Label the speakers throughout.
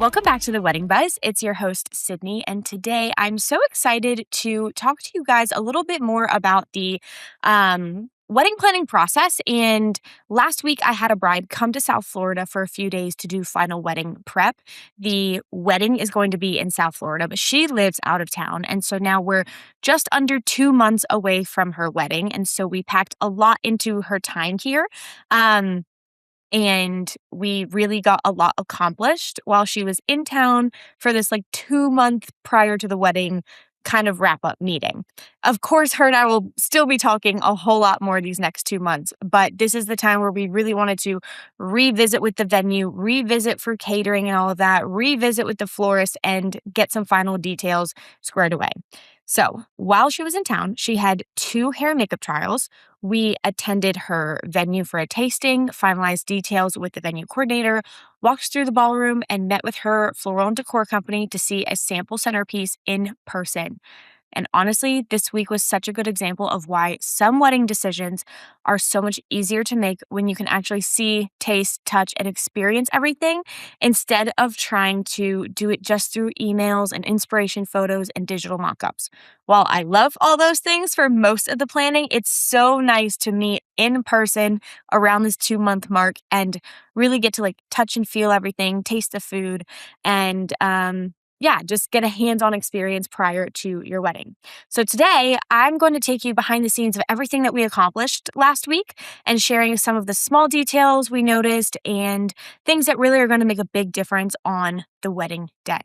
Speaker 1: Welcome back to the Wedding Buzz. It's your host, Sydney, and today I'm so excited to talk to you guys a little bit more about the wedding planning process. And last week, I had a bride come to South Florida for a few days to do final wedding prep. The wedding is going to be in South Florida, but she lives out of town. And so now we're just under 2 months away from her wedding. And so we packed a lot into her time here. And we really got a lot accomplished while she was in town for this 2 month prior to the wedding kind of wrap up meeting. Of course, her and I will still be talking a whole lot more these next 2 months, but this is the time where we really wanted to revisit with the venue, revisit for catering and all of that, revisit with the florist and get some final details squared away. So while she was in town, she had 2 hair and makeup trials. We attended her venue for a tasting, finalized details with the venue coordinator, walked through the ballroom, and met with her floral and decor company to see a sample centerpiece in person. And honestly, this week was such a good example of why some wedding decisions are so much easier to make when you can actually see, taste, touch, and experience everything instead of trying to do it just through emails and inspiration photos and digital mock-ups. While I love all those things for most of the planning, it's so nice to meet in person around this 2-month mark and really get to touch and feel everything, taste the food, and just get a hands-on experience prior to your wedding. So today, I'm going to take you behind the scenes of everything that we accomplished last week and sharing some of the small details we noticed and things that really are going to make a big difference on the wedding day.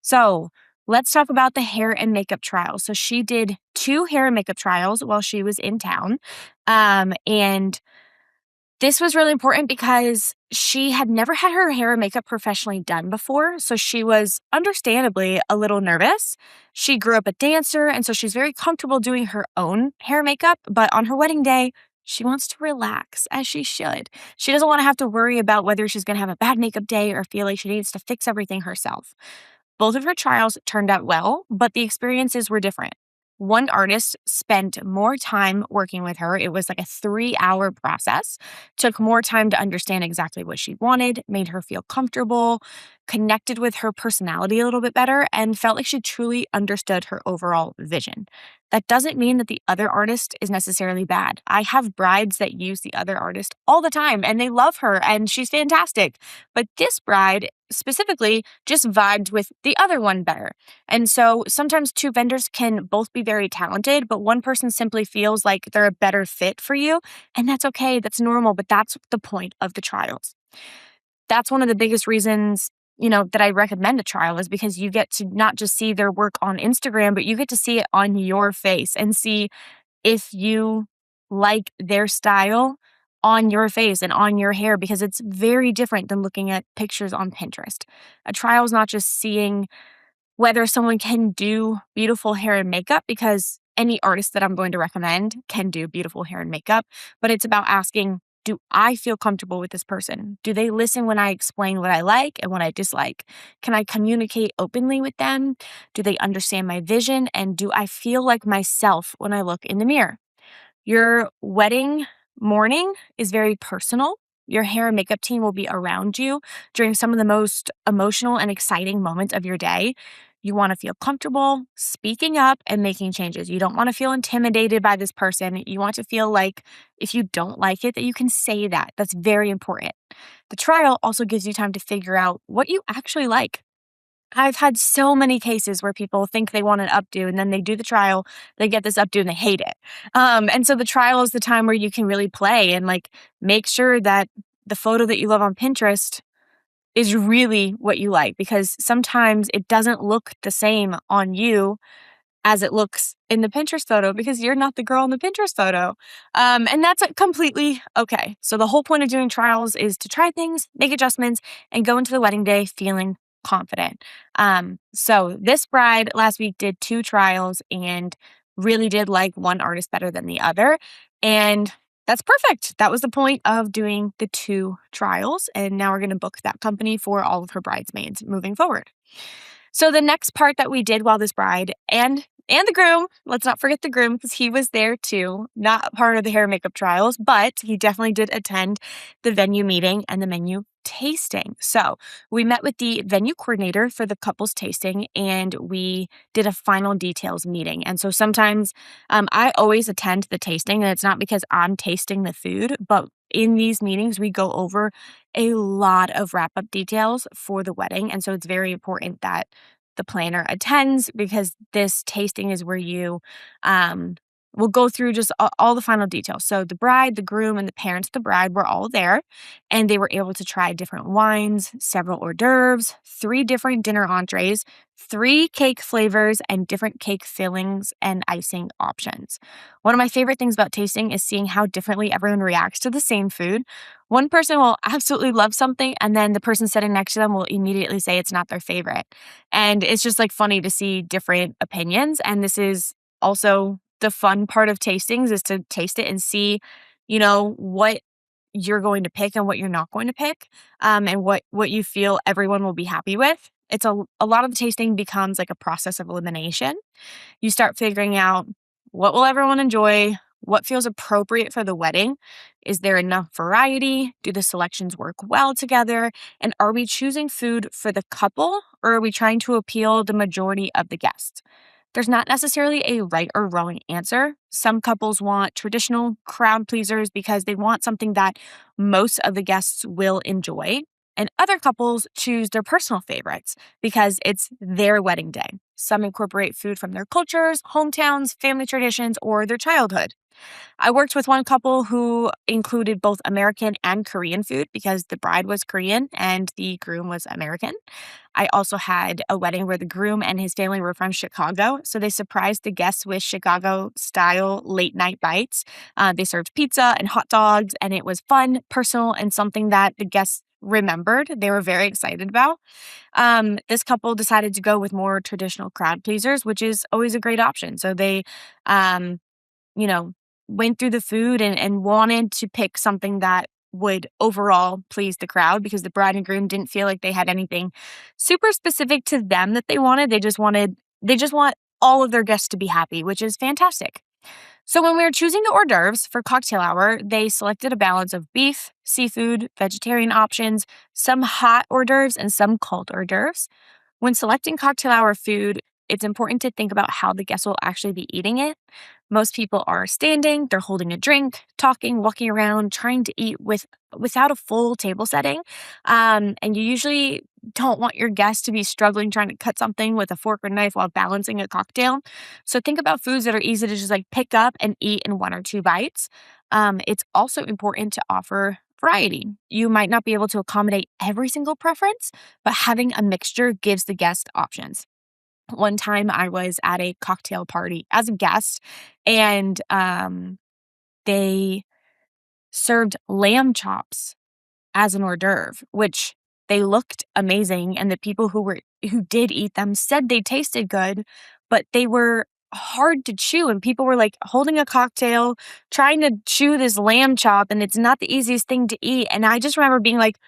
Speaker 1: So let's talk about the hair and makeup trials. So she did 2 hair and makeup trials while she was in town. And this was really important because she had never had her hair and makeup professionally done before, so she was understandably a little nervous. She grew up a dancer, and so she's very comfortable doing her own hair and makeup, but on her wedding day, she wants to relax, as she should. She doesn't want to have to worry about whether she's going to have a bad makeup day or feel like she needs to fix everything herself. Both of her trials turned out well, but the experiences were different. One artist spent more time working with her. It was like a 3-hour process, took more time to understand exactly what she wanted, made her feel comfortable, connected with her personality a little bit better, and felt like she truly understood her overall vision. That doesn't mean that the other artist is necessarily bad. I have brides that use the other artist all the time and they love her and she's fantastic. But this bride specifically just vibed with the other one better. And so sometimes 2 vendors can both be very talented, but one person simply feels like they're a better fit for you. And that's okay. That's normal. But that's the point of the trials. That's one of the biggest reasons that I recommend a trial is because you get to not just see their work on Instagram, but you get to see it on your face and see if you like their style on your face and on your hair, because it's very different than looking at pictures on Pinterest. A trial is not just seeing whether someone can do beautiful hair and makeup, because any artist that I'm going to recommend can do beautiful hair and makeup, but it's about asking, do I feel comfortable with this person? Do they listen when I explain what I like and what I dislike? Can I communicate openly with them? Do they understand my vision? And do I feel like myself when I look in the mirror? Your wedding morning is very personal. Your hair and makeup team will be around you during some of the most emotional and exciting moments of your day. You want to feel comfortable speaking up and making changes. You don't want to feel intimidated by this person. You want to feel like if you don't like it, that you can say that. That's very important. The trial also gives you time to figure out what you actually like. I've had so many cases where people think they want an updo and then they do the trial, they get this updo and they hate it. And so the trial is the time where you can really play and make sure that the photo that you love on Pinterest is really what you like, because sometimes it doesn't look the same on you as it looks in the Pinterest photo because you're not the girl in the Pinterest photo. And that's completely okay. So the whole point of doing trials is to try things, make adjustments, and go into the wedding day feeling confident. So this bride last week did 2 trials and really did like one artist better than the other. And that's perfect. That was the point of doing the 2 trials. And now we're going to book that company for all of her bridesmaids moving forward. So the next part that we did while this bride and And the groom. Let's not forget the groom because he was there too. Not a part of the hair and makeup trials, but he definitely did attend the venue meeting and the menu tasting. So we met with the venue coordinator for the couples tasting and we did a final details meeting. And so sometimes I always attend the tasting, and it's not because I'm tasting the food, but in these meetings, we go over a lot of wrap up details for the wedding. And so it's very important that the planner attends because this tasting is where you will go through just all the final details. So the bride, the groom, and the parents of the bride were all there, and they were able to try different wines, several hors d'oeuvres, 3 different dinner entrees, 3 cake flavors, and different cake fillings and icing options. One of my favorite things about tasting is seeing how differently everyone reacts to the same food. One person will absolutely love something, and then the person sitting next to them will immediately say it's not their favorite. And it's just like funny to see different opinions. And this is also the fun part of tastings is to taste it and see, what you're going to pick and what you're not going to pick, and what you feel everyone will be happy with. It's a lot of the tasting becomes like a process of elimination. You start figuring out what will everyone enjoy, what feels appropriate for the wedding. Is there enough variety? Do the selections work well together? And are we choosing food for the couple, or are we trying to appeal the majority of the guests? There's not necessarily a right or wrong answer. Some couples want traditional crowd pleasers because they want something that most of the guests will enjoy. And other couples choose their personal favorites because it's their wedding day. Some incorporate food from their cultures, hometowns, family traditions, or their childhood. I worked with one couple who included both American and Korean food because the bride was Korean and the groom was American. I also had a wedding where the groom and his family were from Chicago, so they surprised the guests with Chicago-style late-night bites. They served pizza and hot dogs, and it was fun, personal, and something that the guests remembered. They were very excited about. This couple decided to go with more traditional crowd pleasers, which is always a great option. So they, um, you know, went through the food and wanted to pick something that would overall please the crowd because the bride and groom didn't feel like they had anything super specific to them that they wanted. They just want all of their guests to be happy, which is fantastic. So when we were choosing the hors d'oeuvres for cocktail hour, they selected a balance of beef, seafood, vegetarian options, some hot hors d'oeuvres, and some cold hors d'oeuvres. When selecting cocktail hour food, it's important to think about how the guests will actually be eating it. Most people are standing, they're holding a drink, talking, walking around, trying to eat without a full table setting. And you usually don't want your guests to be struggling trying to cut something with a fork or knife while balancing a cocktail. So think about foods that are easy to just like pick up and eat in 1 or 2 bites. It's also important to offer variety. You might not be able to accommodate every single preference, but having a mixture gives the guest options. One time I was at a cocktail party as a guest, and they served lamb chops as an hors d'oeuvre, which they looked amazing. And the people who did eat them said they tasted good, but they were hard to chew. And people were like holding a cocktail, trying to chew this lamb chop, and it's not the easiest thing to eat. And I just remember being like,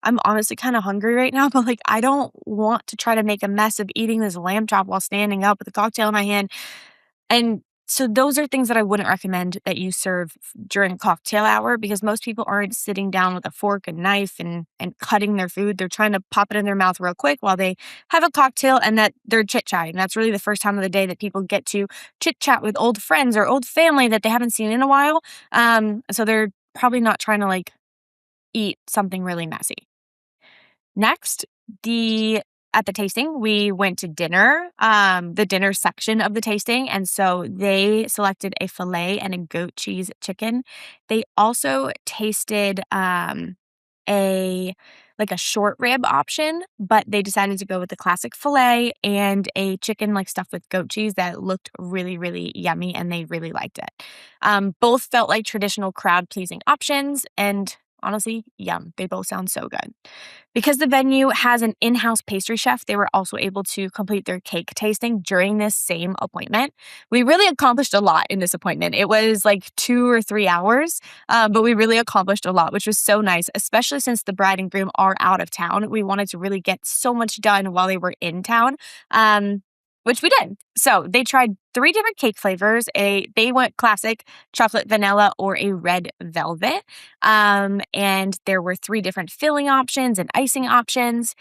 Speaker 1: I'm honestly kind of hungry right now, but like I don't want to try to make a mess of eating this lamb chop while standing up with a cocktail in my hand. And so those are things that I wouldn't recommend that you serve during cocktail hour because most people aren't sitting down with a fork and knife and cutting their food. They're trying to pop it in their mouth real quick while they have a cocktail and that they're chit-chatting. That's really the first time of the day that people get to chit-chat with old friends or old family that they haven't seen in a while. So they're probably not trying to like eat something really messy. Next, at the tasting, we went to dinner, the dinner section of the tasting. And so they selected a filet and a goat cheese chicken. They also tasted a like a short rib option, but they decided to go with the classic filet and a chicken like stuffed with goat cheese that looked really, really yummy, and they really liked it. Both felt like traditional crowd pleasing options, and honestly, yum. They both sound so good. Because the venue has an in-house pastry chef, they were also able to complete their cake tasting during this same appointment. We really accomplished a lot in this appointment. It was like 2 or 3 hours, but we really accomplished a lot, which was so nice, especially since the bride and groom are out of town. We wanted to really get so much done while they were in town. which we did. So they tried 3 different cake flavors. They went classic, chocolate vanilla, or a red velvet. And there were 3 different filling options and icing options.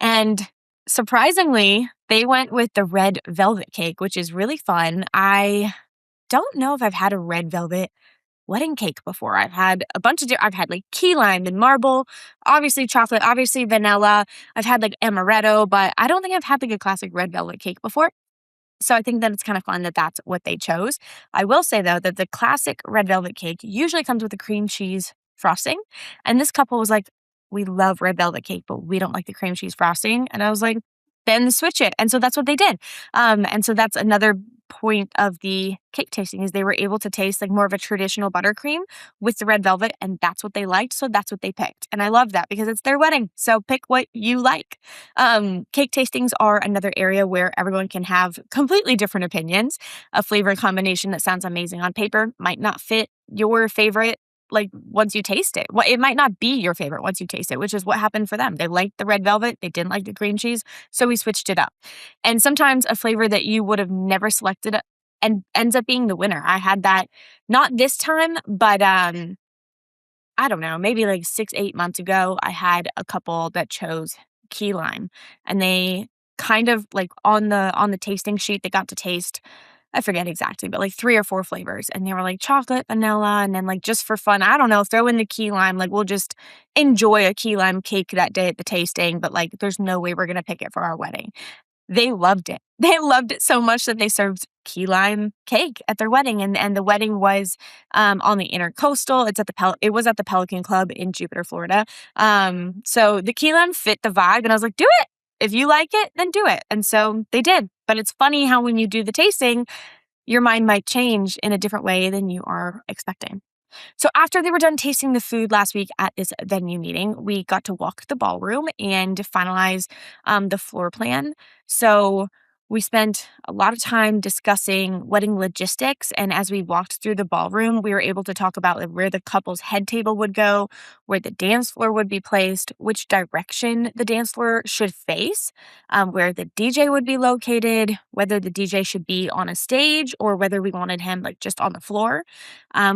Speaker 1: And surprisingly, they went with the red velvet cake, which is really fun. I don't know if I've had a red velvet wedding cake before. I've had a bunch of I've had like key lime and marble, obviously chocolate, obviously vanilla. I've had like amaretto, but I don't think I've had like a classic red velvet cake before. So I think that it's kind of fun that that's what they chose. I will say though that the classic red velvet cake usually comes with a cream cheese frosting. And this couple was like, we love red velvet cake, but we don't like the cream cheese frosting. And I was like, then switch it. And so that's what they did. And so that's another point of the cake tasting is they were able to taste like more of a traditional buttercream with the red velvet, and that's what they liked. So that's what they picked. And I love that because it's their wedding. So pick what you like. Cake tastings are another area where everyone can have completely different opinions. A flavor combination that sounds amazing on paper might not fit your favorite like once you taste it. Well, it might not be your favorite once you taste it, which is what happened for them. They liked the red velvet, they didn't like the cream cheese, so we switched it up. And sometimes a flavor that you would have never selected and ends up being the winner. I had that not this time, but I don't know, maybe like 6, 8 months ago, I had a couple that chose key lime, and they kind of like on the tasting sheet, they got to taste, I forget exactly, but like 3 or 4 flavors. And they were like chocolate, vanilla, and then like just for fun, I don't know, throw in the key lime. Like we'll just enjoy a key lime cake that day at the tasting, but like there's no way we're gonna pick it for our wedding. They loved it. They loved it so much that they served key lime cake at their wedding, and the wedding was on the Intercoastal. It was at the Pelican Club in Jupiter, Florida. So the key lime fit the vibe, and I was like, do it. If you like it, then do it. And so they did. But it's funny how when you do the tasting, your mind might change in a different way than you are expecting. So after they were done tasting the food last week at this venue meeting, we got to walk the ballroom and finalize the floor plan. So we spent a lot of time discussing wedding logistics. And as we walked through the ballroom, we were able to talk about like, where the couple's head table would go, where the dance floor would be placed, which direction the dance floor should face, where the DJ would be located, whether the DJ should be on a stage or whether we wanted him like just on the floor.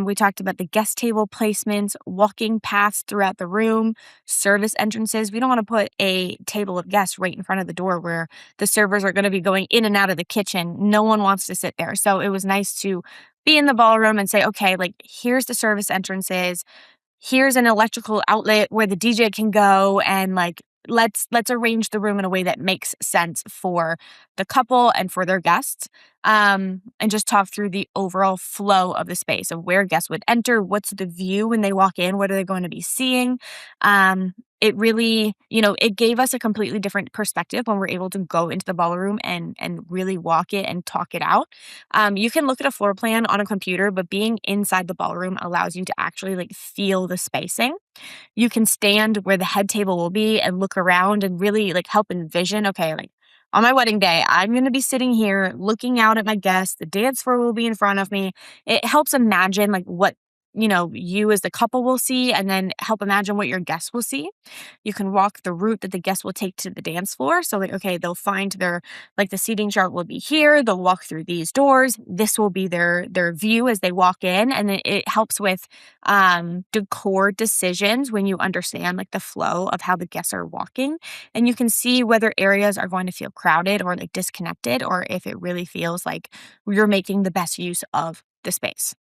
Speaker 1: We talked about the guest table placements, walking paths throughout the room, service entrances. We don't want to put a table of guests right in front of the door where the servers are going to be going in and out of the kitchen. No one wants to sit there. So it was nice to be in the ballroom and say, okay, like here's the service entrances. Here's an electrical outlet where the DJ can go, and like let's arrange the room in a way that makes sense for the couple and for their guests. And just talk through the overall flow of the space of where guests would enter, what's the view when they walk in, what are they going to be seeing. It really, it gave us a completely different perspective when we're able to go into the ballroom and really walk it and talk it out. You can look at a floor plan on a computer, but being inside the ballroom allows you to actually like feel the spacing. You can stand where the head table will be and look around and really like help envision, okay, like on my wedding day, I'm going to be sitting here looking out at my guests. The dance floor will be in front of me. It helps imagine like what, you as the couple will see, and then help imagine what your guests will see. You can walk the route that the guests will take to the dance floor. So like, okay, they'll find like the seating chart will be here. They'll walk through these doors. This will be their view as they walk in. And it helps with decor decisions when you understand like the flow of how the guests are walking. And you can see whether areas are going to feel crowded or like disconnected, or if it really feels like you're making the best use of the space.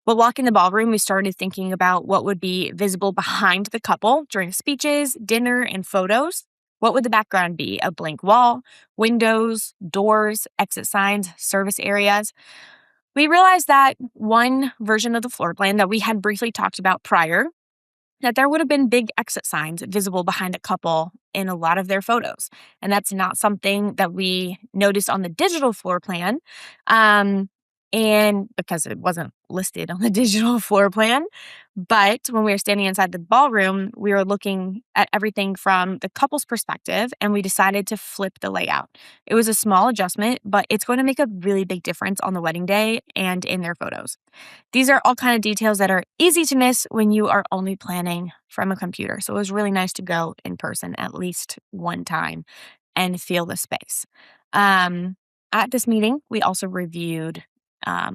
Speaker 1: While walking the ballroom, we started thinking about what would be visible behind the couple during speeches, dinner, and photos. What would the background be? A blank wall, windows, doors, exit signs, service areas. We realized that one version of the floor plan that we had briefly talked about prior, that there would have been big exit signs visible behind a couple in a lot of their photos. And that's not something that we noticed on the digital floor plan. And because it wasn't listed on the digital floor plan. But when we were standing inside the ballroom, we were looking at everything from the couple's perspective, and we decided to flip the layout. It was a small adjustment, but it's going to make a really big difference on the wedding day and in their photos. These are all kind of details that are easy to miss when you are only planning from a computer. So it was really nice to go in person at least one time and feel the space. At this meeting, we also reviewed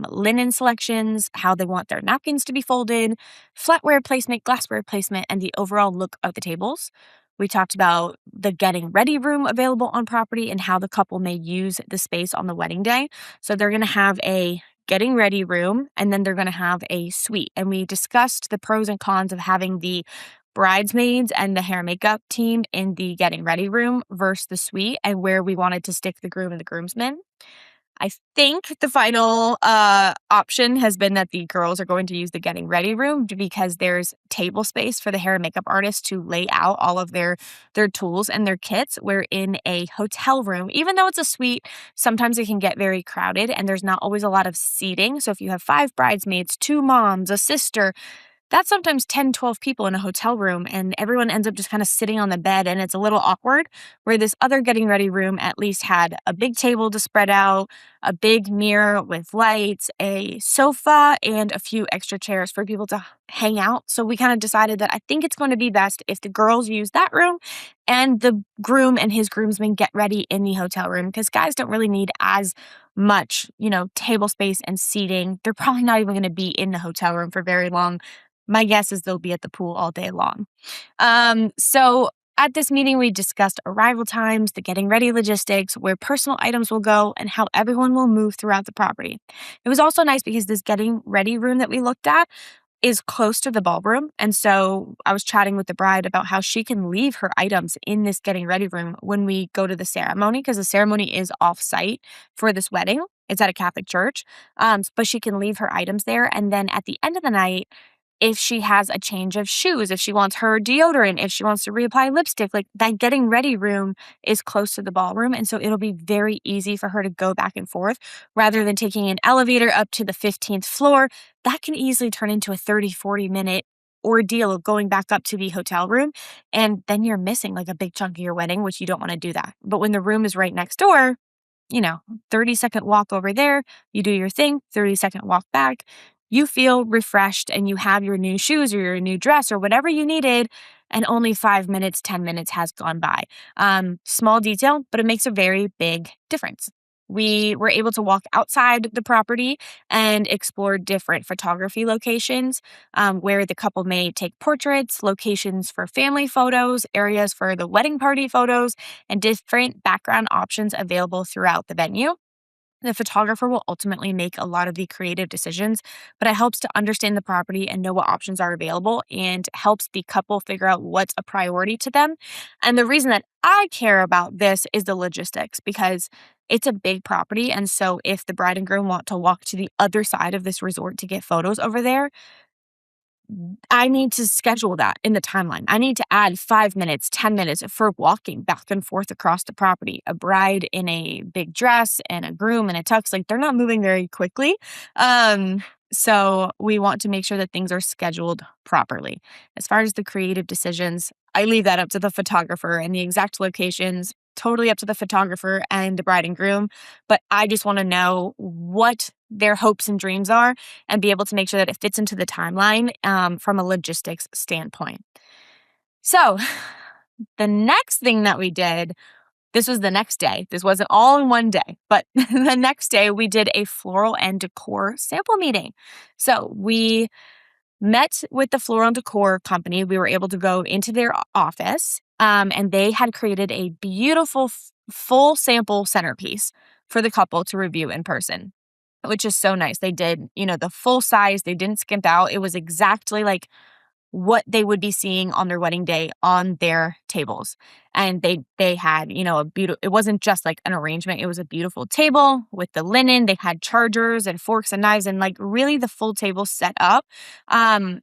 Speaker 1: linen selections, how they want their napkins to be folded, flatware placement, glassware placement, and the overall look of the tables. We talked about the getting ready room available on property and how the couple may use the space on the wedding day. So they're going to have a getting ready room and then they're going to have a suite. And we discussed the pros and cons of having the bridesmaids and the hair and makeup team in the getting ready room versus the suite and where we wanted to stick the groom and the groomsmen. I think the final option has been that the girls are going to use the getting ready room because there's table space for the hair and makeup artist to lay out all of their tools and their kits. Where in a hotel room, even though it's a suite, sometimes it can get very crowded and there's not always a lot of seating. So if you have 5 bridesmaids, 2 moms, a sister, that's sometimes 10, 12 people in a hotel room, and everyone ends up just kind of sitting on the bed, and it's a little awkward. Where this other getting ready room at least had a big table to spread out, a big mirror with lights, a sofa, and a few extra chairs for people to hang out. So we kind of decided that I think it's going to be best if the girls use that room and the groom and his groomsmen get ready in the hotel room because guys don't really need as much, table space and seating. They're probably not even going to be in the hotel room for very long. My guess is they'll be at the pool all day long. So at this meeting, we discussed arrival times, the getting ready logistics, where personal items will go, and how everyone will move throughout the property. It was also nice because this getting ready room that we looked at is close to the ballroom. And so I was chatting with the bride about how she can leave her items in this getting ready room when we go to the ceremony, because the ceremony is off-site for this wedding. It's at a Catholic church, but she can leave her items there. And then at the end of the night, if she has a change of shoes, if she wants her deodorant, if she wants to reapply lipstick, like that getting ready room is close to the ballroom. And so it'll be very easy for her to go back and forth rather than taking an elevator up to the 15th floor. That can easily turn into a 30, 40-minute ordeal of going back up to the hotel room. And then you're missing like a big chunk of your wedding, which you don't want to do that. But when the room is right next door, 30-second walk over there, you do your thing, 30-second walk back. You feel refreshed and you have your new shoes or your new dress or whatever you needed, and only 5 minutes, 10 minutes has gone by. Small detail, but it makes a very big difference. We were able to walk outside the property and explore different photography locations where the couple may take portraits, locations for family photos, areas for the wedding party photos, and different background options available throughout the venue. The photographer will ultimately make a lot of the creative decisions, but it helps to understand the property and know what options are available and helps the couple figure out what's a priority to them. And the reason that I care about this is the logistics because it's a big property. And so if the bride and groom want to walk to the other side of this resort to get photos over there, I need to schedule that in the timeline. I need to add 5 minutes, 10 minutes for walking back and forth across the property. A bride in a big dress and a groom in a tux, like they're not moving very quickly. So we want to make sure that things are scheduled properly. As far as the creative decisions, I leave that up to the photographer and the exact locations, totally up to the photographer and the bride and groom. But I just want to know what their hopes and dreams are and be able to make sure that it fits into the timeline from a logistics standpoint. So the next thing that we did, this was the next day. This wasn't all in one day, but the next day we did a floral and decor sample meeting. So we met with the floral and decor company. We were able to go into their office and they had created a beautiful full sample centerpiece for the couple to review in person, which is so nice. They did, the full size. They didn't skimp out. It was exactly like what they would be seeing on their wedding day on their tables. And they had, a beautiful, it wasn't just like an arrangement. It was a beautiful table with the linen. They had chargers and forks and knives and like really the full table set up.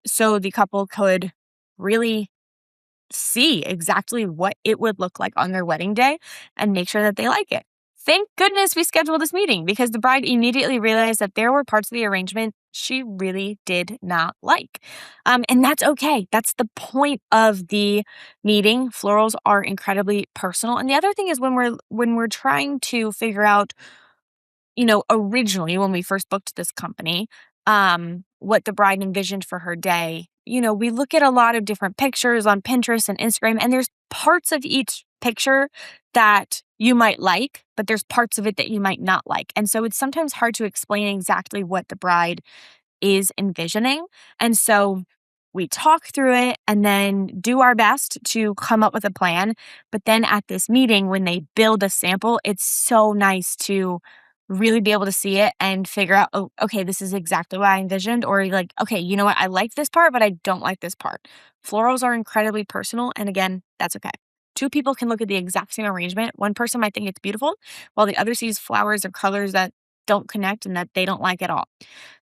Speaker 1: So the couple could really see exactly what it would look like on their wedding day and make sure that they like it. Thank goodness we scheduled this meeting because the bride immediately realized that there were parts of the arrangement she really did not like. And that's okay. That's the point of the meeting. Florals are incredibly personal. And the other thing is when we're trying to figure out, originally when we first booked this company, what the bride envisioned for her day, we look at a lot of different pictures on Pinterest and Instagram, and there's parts of each picture that, you might like, but there's parts of it that you might not like. And so it's sometimes hard to explain exactly what the bride is envisioning. And so we talk through it and then do our best to come up with a plan. But then at this meeting, when they build a sample, it's so nice to really be able to see it and figure out, oh, okay, this is exactly what I envisioned. Or like, okay, you know what? I like this part, but I don't like this part. Florals are incredibly personal. And again, that's okay. Two people can look at the exact same arrangement. One person might think it's beautiful, while the other sees flowers or colors that don't connect and that they don't like at all.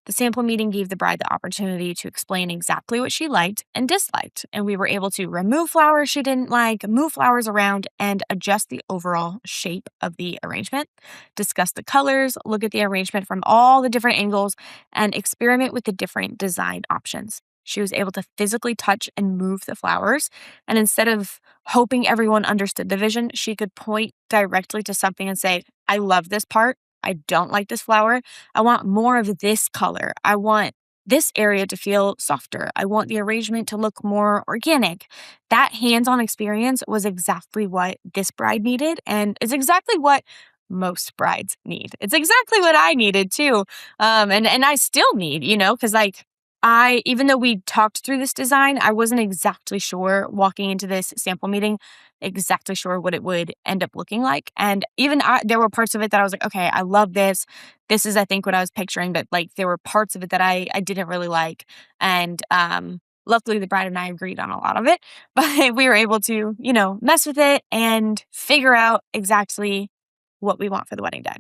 Speaker 1: The sample meeting gave the bride the opportunity to explain exactly what she liked and disliked, and we were able to remove flowers she didn't like, move flowers around, and adjust the overall shape of the arrangement, discuss the colors, look at the arrangement from all the different angles, and experiment with the different design options. She was able to physically touch and move the flowers, and instead of hoping everyone understood the vision, she could point directly to something and say, I love this part. I don't like this flower. I want more of this color. I want this area to feel softer. I want the arrangement to look more organic. That hands-on experience was exactly what this bride needed, and it's exactly what most brides need. It's exactly what I needed too. And I still need, because like even though we talked through this design, I wasn't exactly sure walking into this sample meeting, exactly sure what it would end up looking like. And even there were parts of it that I was like, okay, I love this. This is, I think, what I was picturing. But like, there were parts of it that I didn't really like. And luckily, the bride and I agreed on a lot of it. But we were able to, mess with it and figure out exactly what we want for the wedding day.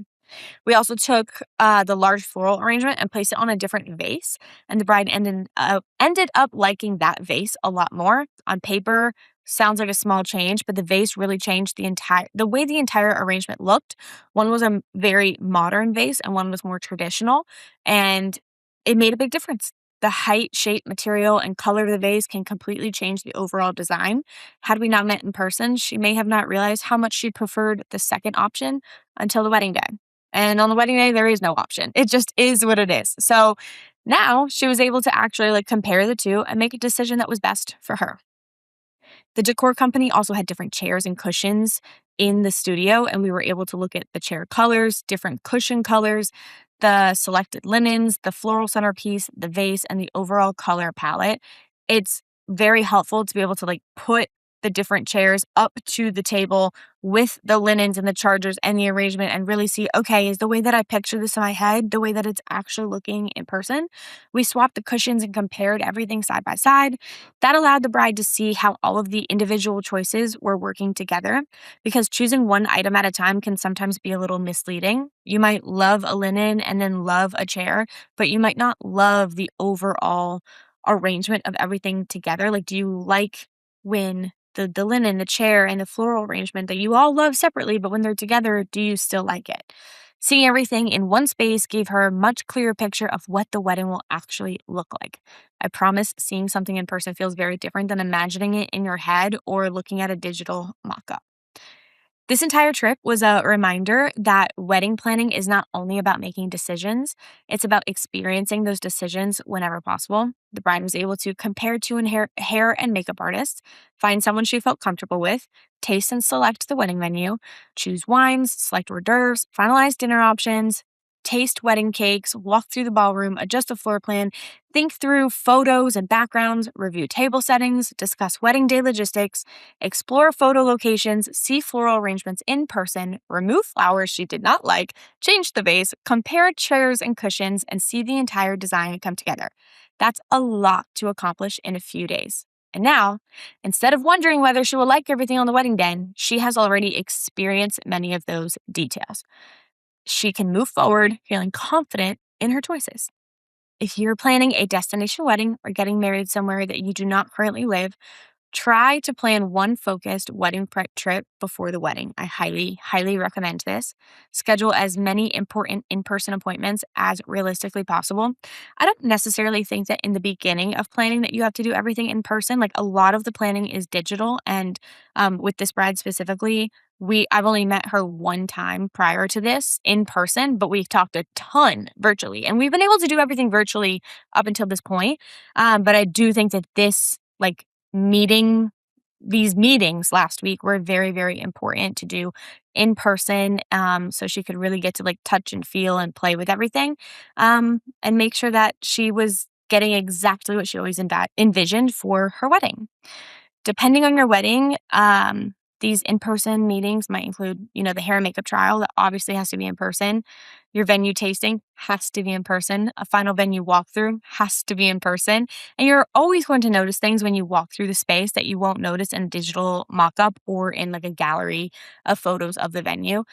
Speaker 1: We also took the large floral arrangement and placed it on a different vase, and the bride ended up liking that vase a lot more. On paper, sounds like a small change, but the vase really changed the way the entire arrangement looked. One was a very modern vase, and one was more traditional, and it made a big difference. The height, shape, material, and color of the vase can completely change the overall design. Had we not met in person, she may have not realized how much she preferred the second option until the wedding day. And on the wedding day, there is no option. It just is what it is. So now she was able to actually compare the two and make a decision that was best for her. The decor company also had different chairs and cushions in the studio, and we were able to look at the chair colors, different cushion colors, the selected linens, the floral centerpiece, the vase, and the overall color palette. It's very helpful to be able to put the different chairs up to the table with the linens and the chargers and the arrangement and really see, okay, is the way that I picture this in my head the way that it's actually looking in person? We swapped the cushions and compared everything side by side. That allowed the bride to see how all of the individual choices were working together, because choosing one item at a time can sometimes be a little misleading. You might love a linen and then love a chair, but you might not love the overall arrangement of everything together. Do you like when the linen, the chair, and the floral arrangement that you all love separately, but when they're together, do you still like it? Seeing everything in one space gave her a much clearer picture of what the wedding will actually look like. I promise seeing something in person feels very different than imagining it in your head or looking at a digital mock-up. This entire trip was a reminder that wedding planning is not only about making decisions, it's about experiencing those decisions whenever possible. The bride was able to compare to a hair and makeup artist, find someone she felt comfortable with, taste and select the wedding menu, choose wines, select hors d'oeuvres, finalize dinner options, taste wedding cakes, walk through the ballroom, adjust a floor plan, think through photos and backgrounds, review table settings, discuss wedding day logistics, explore photo locations, see floral arrangements in person, remove flowers she did not like, change the vase, compare chairs and cushions, and see the entire design come together. That's a lot to accomplish in a few days. And now, instead of wondering whether she will like everything on the wedding day, she has already experienced many of those details. She can move forward feeling confident in her choices. If you're planning a destination wedding or getting married somewhere that you do not currently live, try to plan one focused wedding prep trip before the wedding. I highly, highly recommend this. Schedule as many important in-person appointments as realistically possible. I don't necessarily think that in the beginning of planning that you have to do everything in person. A lot of the planning is digital, and with this bride specifically, I've only met her one time prior to this in person, but we've talked a ton virtually, and we've been able to do everything virtually up until this point. But I do think that this meeting these meetings last week were very, very important to do in person, so she could really get to like touch and feel and play with everything, and make sure that she was getting exactly what she always envisioned for her wedding. Depending on your wedding, these in-person meetings might include, the hair and makeup trial that obviously has to be in person. Your venue tasting has to be in person. A final venue walkthrough has to be in person. And you're always going to notice things when you walk through the space that you won't notice in a digital mock-up or in like a gallery of photos of the venue.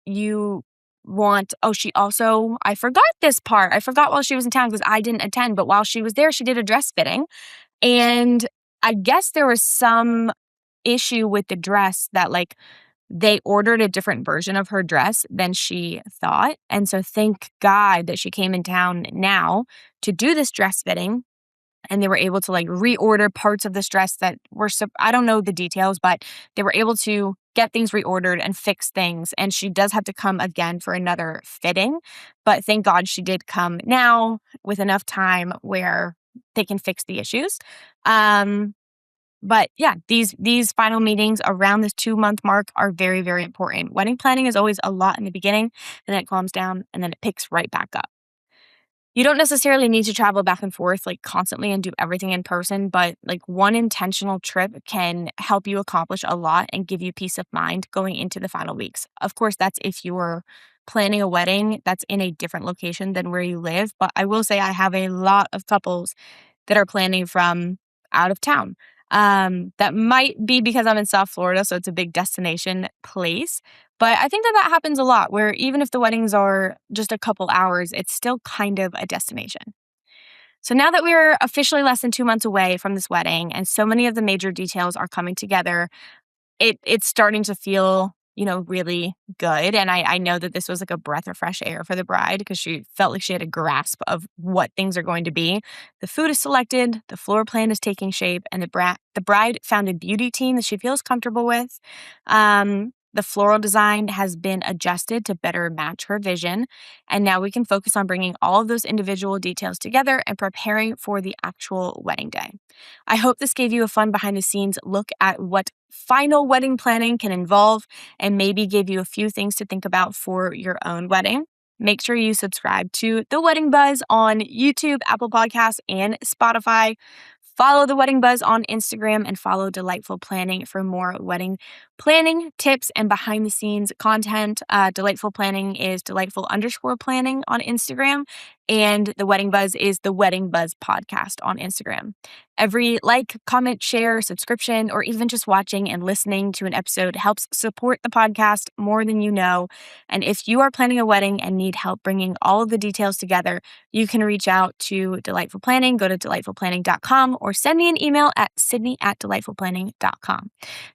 Speaker 1: You want, she also, I forgot this part. I forgot while she was in town because I didn't attend, but while she was there, she did a dress fitting. And I guess there was some issue with the dress that like they ordered a different version of her dress than she thought. And so thank God that she came in town now to do this dress fitting, and they were able to like reorder parts of this dress that were I don't know the details, but they were able to get things reordered and fix things. And she does have to come again for another fitting, but thank God she did come now with enough time where they can fix the issues. But yeah, these final meetings around this 2-month mark are very, very important. Wedding planning is always a lot in the beginning, and then it calms down, and then it picks right back up. You don't necessarily need to travel back and forth like constantly and do everything in person, but like one intentional trip can help you accomplish a lot and give you peace of mind going into the final weeks. Of course, that's if you're planning a wedding that's in a different location than where you live. But I will say I have a lot of couples that are planning from out of town. That might be because I'm in South Florida, so it's a big destination place. But I think that happens a lot where even if the weddings are just a couple hours, it's still kind of a destination. So now that we're officially less than 2 months away from this wedding and so many of the major details are coming together, it's starting to feel, really good. And I know that this was like a breath of fresh air for the bride because she felt like she had a grasp of what things are going to be. The food is selected, the floor plan is taking shape, and the bride found a beauty team that she feels comfortable with. The floral design has been adjusted to better match her vision. And now we can focus on bringing all of those individual details together and preparing for the actual wedding day. I hope this gave you a fun behind the scenes look at what final wedding planning can involve and maybe gave you a few things to think about for your own wedding. Make sure you subscribe to The Wedding Buzz on YouTube, Apple Podcasts, and Spotify. Follow The Wedding Buzz on Instagram and follow Delightful Planning for more wedding planning tips and behind the scenes content. Delightful Planning is delightful_planning on Instagram, and The Wedding Buzz is The Wedding Buzz Podcast on Instagram. Every like, comment, share, subscription, or even just watching and listening to an episode helps support the podcast more than you know. And if you are planning a wedding and need help bringing all of the details together, you can reach out to Delightful Planning. Go to delightfulplanning.com or send me an email at sydney@delightfulplanning.com.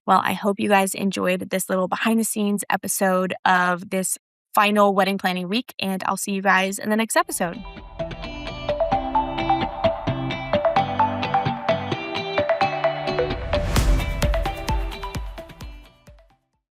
Speaker 1: Well, I hope you guys enjoyed this little behind the scenes episode of this final wedding planning week, and I'll see you guys in the next episode.